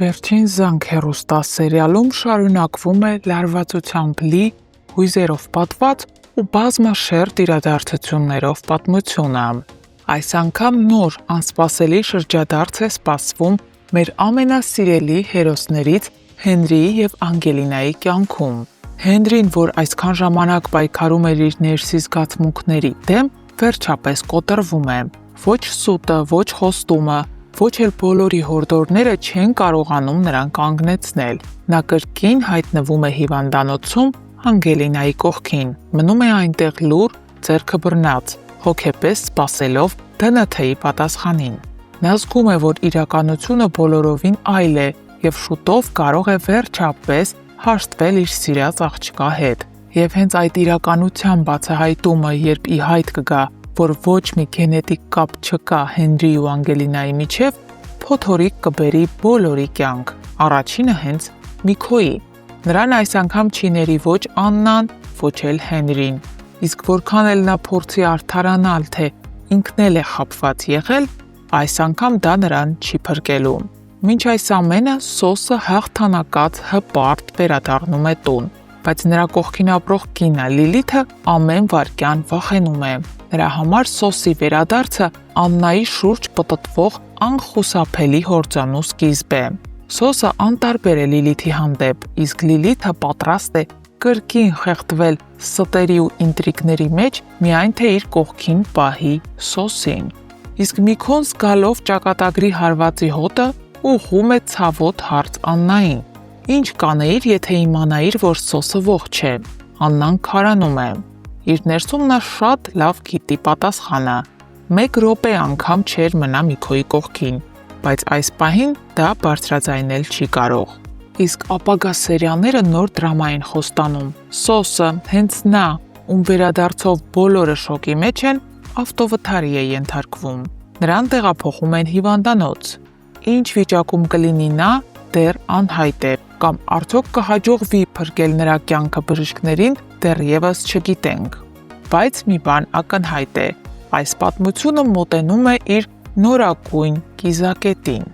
Վերջին զանգ հեռուստասերիալում շարունակվում է լարվածությամբ լի, հույզերով պատված ու բազմաշերտ իրադարձություններով պատմությունը։ Այս անգամ նոր անսպասելի շրջադարձ է սպասվում մեր ամենասիրելի հերոսներից Հենրիի և Անգելինայի կյանքում։ Հենրին, որ այսքան ժամանակ պայքարում էր իր ներսի զգացմունքների դեմ, վերջապես կոտրվում է։ Ոչ սուտը, ոչ խոստումը, ոչ էլ բոլորի հորդորները չեն կարողանում նրան կանգնեցնել։ Նա կրկին հայտնվում է հիվանդանոցում Անգելինայի կողքին, մնում է այնտեղ լուռ, ձեռքը բռնած, հոգեպես սպասելով ԴՆԹ-ի պատասխանին։ Նա զգում է, որ իրականությունը բոլորովին այլ է և շուտով կարող է վերջապես հաշտվել իր սիրած աղջկա հետ։ Եվ հենց այդ իրականության բացահայտումը, երբ ի հայտ կգա, որ ոչ մի գենետիկ կապ չկա Հենրիի ու Անգելինայի միջև, փոթորիկ կբերի բոլորի կյանք, առաջինը հենց Միքոյի։ Նրան այս անգամ չի ների ոչ Աննան, ոչ էլ Հենրին, իսկ որքան էլ նա փորձի արդարանալ, թե ինքն էլ է խաբված եղել, այս անգամ դա նրան չի փրկելու։ Մինչ այս ամենը Սոսը հաղթանակած հպարտ վերադառնում է տուն, բայց նրա կողքին ապրող կինը Լիլիթը ամեն վայրկյան վախենում է։ Նրա համար Սոսի վերադարձը Աննայի շուրջ պտտվող անխուսափելի հորձանու սկիզբ է։ Սոսը անտարբեր է Լիլիթի հանդեպ, իսկ Լիլիթը պատրաստ է կրկին խեղդվել ստերի ու ինտրիգների մեջ, միայն թե իր կողքին պահի Սոսին։ Իսկ Միքոն զգալով ճակատագրի հարվածի հոտը ուղղում է ցավոտ հարց Աննային։ Ինչ կանեիր, եթե իմանայիր, որ Սոսը ողջ է։ Աննան քարանում է։ Իր ներսում նա շատ լավ գիտի պատասխանը։ 1 րոպե անգամ չէր մնա Միքոյի կողքին, բայց այս պահին դա բարձրաձայնել չի կարող։ Իսկ ապագա սերիալները նոր դրամա են խոստանում։ Սոսը, հենց նա, ում վերադարձով բոլորը շոկի մեջ են, ավտովթարի է ենթարկվում։ Նրան տեղափոխում են հիվանդանոց։ Ինչ վիճակում կլինի նա, դեռ անհայտ է, կամ արդյոք կհաջողվի փրկել նրա կյանքը բժիշկներին, դեռևս չգիտենք։ Բայց մի բան ակնհայտ է. այս պատմությունը մոտենում է իր նորագույն կիզակետին։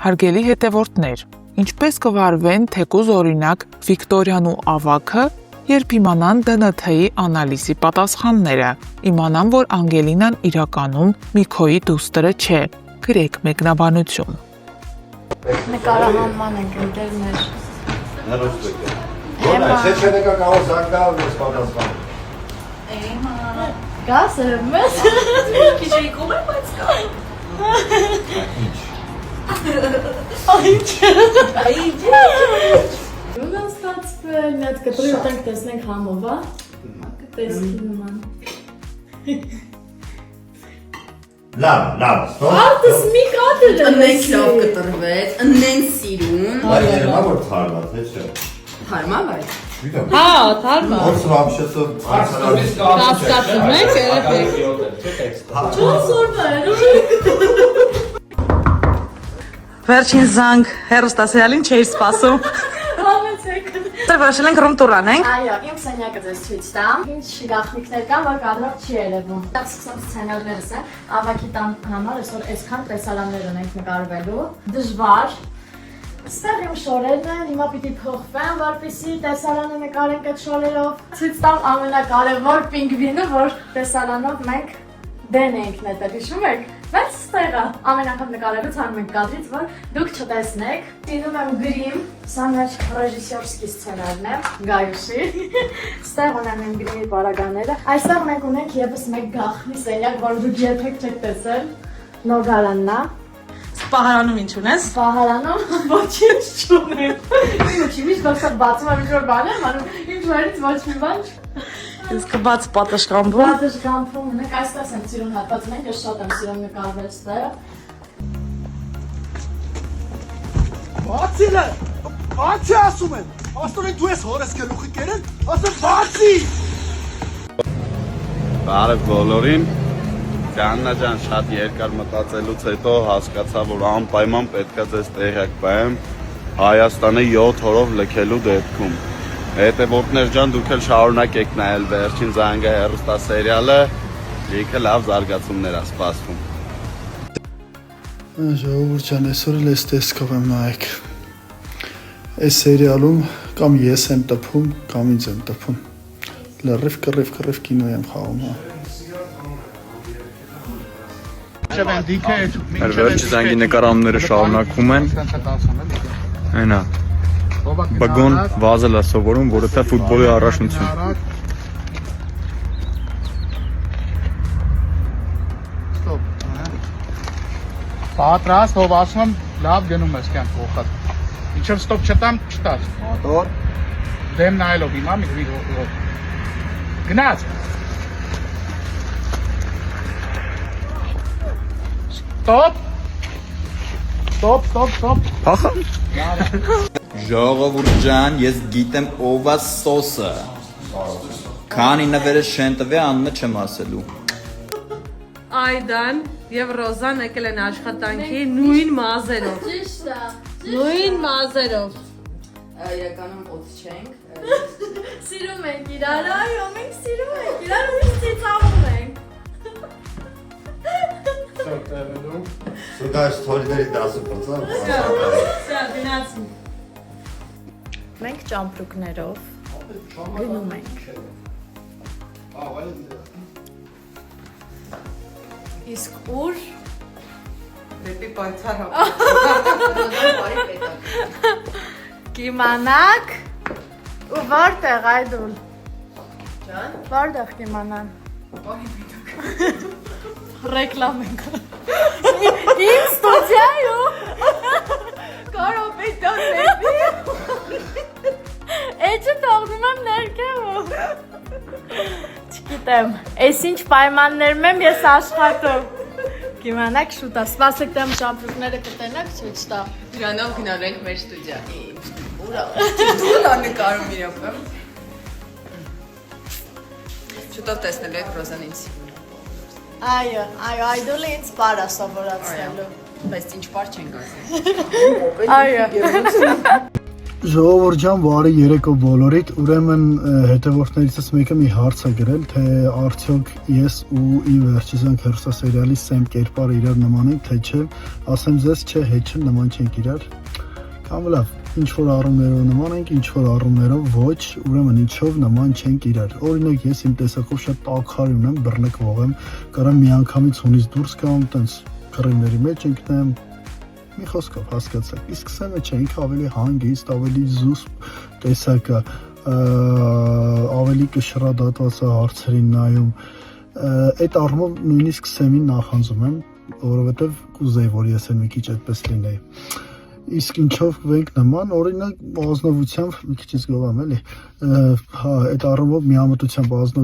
Հարգելի հետևորդներ, ինչպես կվարվեն թեկուզ օրինակ Վիկտորիան ու Ավագը, երբ իմանան ԴՆԹ-ի անալիզի պատասխանները, իմանան, որ Անգելինան իրականում Միքոյի դուստրը չէ։ Գրեք մեկնաբանություն։ Նկարահանման ենք ընկերներ։ Գաս մեզ քիչի կոմը բայց կա։ Ինչ։ Դու ստացվել, մի հատ կտրի ուտենք տեսնենք համով, հա։ Տեսքի նման։ Լավ, ստոպ։ Արտս մի կատր է։ Ընենք լավ կտրվեց, ընենք սիրուն։ Բայց երևա որ թարմա, թե չէ։ Թարմա բայ։ Հա, թարմա։ Որ սրամշեցը Կասկածում եք, երեխեք։ Չոս օրվա է։ Վերջին զանգ հեռուստասերիալին չէի սպասում։ Համեցեք։ Որոշել ենք ռում տուր անենք։ Այո, իմ սենյակը ձեզ ցույց տամ։ Ինչ գաղտնիքներ կան, որ կադրով չի երևում։ Տակ սկսեմ սցենարներս է։ Ավակի տան համար այսօր այսքան տեսարաններ ունենք նկարվելու։ Դժվար։ Ստեղ իմ շորերն են, հիմա պիտի փոխվեն, որպեսզի տեսարանը նկարենք այդ շորերով։ Ցույց տամ ամենակարևոր պինգվինը, որ տեսարանով մենք դեն ենք նետել, հիշում եք։ Բայց ստեղ է, ամեն անգամ նկարելուց հանում ենք կադրից, որ դուք չտեսնեք։ Տինում եմ գրիմ, սա մեր ռեժիսորսկի սցենարն է, Գայուշի։ Ստեղ ունեմ իմ գրիմի պարագաները։ Այստեղ մենք ունենք ևս մեկ գաղտնի սենյակ, որ դուք երբեք չեք տեսել։ Նորգարանն է։ Պահարանում ինչ ունես։ Պահարանում ոչինչ չունեմ։ Ինչի՞ միշտ դասը բացում եմ ինչ-որ բան եմ անում, ինչ վարից ոչ մի բան։ Իսկ բաց պատշգամբում։ Պատշգամբում ունենք, այստեղ եմ սիրուն հատված ունենք, ես շատ եմ սիրուն նկարվել ստեղ։ Բացի՛լ է, բացի ասում եմ, աստորեն դու ես հորես գելուխի կերել, ասում բացի։ Բարև բոլորին, Աննա ջան, շատ երկար մտածելուց հետո հասկացա, որ անպայման պետք է ձեզ տեղյակ պահեմ Հայաստանը 7 օրով լքելու դեպքում։ Հետևորդներ ջան, դուք էլ շարունակեք նայել վերջին զանգը հեռուստասերիալը, լիքը լավ զարգացումներ է սպասվում։ Ժողովուրդ ջան, այսօր էլ էս տեսքով եմ նայեք։ Այս սերիալում կամ ես եմ տպում, կամ ինձ եմ տպում։ Լրիվ կռիվ կինո եմ խաղում, հա։ Վերջ զանգի նկարահանումները շարունակվում են։ Այնա։ Բգոն վազել է սովորում, որովհետև ֆուտբոլի առաջնություն։ Պատրաստ, ով ասում եմ, լավ գնում ես կյանք փոխած։ Ինչով ստոպ չտամ, չտաս։ Մոտոր։ Դեմ նայելով հիմա մի գնաց։ Ստոպ։ Ստոպ։ Փախա։ Ժողովուրդ ջան, ես գիտեմ ով է սոսը։ Քանի նվերը չեն տվի, անունը չեմ ասելու։ Այդան եւ Ռոզան եկել են աշխատանքի նույն մազերով։ Ճիշտ է։ Նույն մազերով։ Իրականում օդ չենք։ Սիրում ենք իրար, այո, մենք սիրում ենք իրար, ուրիշ ծիծաղում ենք։ Սուկա ստորիների 10%, Սա գնացի։ Մենք ճամպրուկներով գնում ենք։ Իսկ ուր Դեպի պայծառ կիմանաք ու որտեղ այդուլ։ Ջան, որտեղ կիմանան։ Ռեկլամ ենք։ Իմ ստուդիայում կարոպետոնների։ Էջը թողնում եմ ներքևով։ Չգիտեմ, այս ինչ պայմաններում եմ ես աշխատում։ Կիմանաք շուտա, սպասեք դեմ ճամպրուկները կտենաք, չէ՞ չտա։ Դրանով գնալու ենք մեր ստուդիա։ Ուրա։ Դու նկարում իրոք։ Շուտով տեսնելու եք Ռոզան ինձ։ Այո, այդուլը ինձ պար է սովորացնելու։ Բայց ինչ պար չենք ասել։ Այո։ Ժողովուրդ ջան, բարի երեկո բոլորիդ։ Ուրեմն հետևորդներիցս մեկը մի հարց է գրել, թե արդյոք ես ու իմ վերջիզանք հեռուստասերիալի Սեմ կերպարը իրար նման ենք, թե չէ։ Ասեմ ձեզ, չէ, հետ չէ, նման չենք իրար։ Կամ լավ, ինչ որ առումներով նման ենք, ինչ որ առումներով ոչ, ուրեմն ինչով նման չենք իրար։ Օրինակ ես իմ տեսակով շատ տաքարի ունեմ, բռնկվող եմ, կարամ միանգամից հունից դուրս գամ, տենց քրիների մեջ ընկնեմ, մի խոսքով հասկացաք։ Իսկ Սեմը չէ, ինքը ավելի հանգիստ, ավելի զուսպ տեսակ է, ավելի կշռադատված է հարցերին նայում։ Այդ առումով նույնիսկ Սեմին նախանձում եմ, որովհետև կուզեի, որ ես էլ մի քիչ այդպես լինեի։ Իսկ ինչով ենք նման, օրինակ ազնվությամբ մի քիչ զգամ էլի, հա, այդ առումով միամտությամբ ազնվ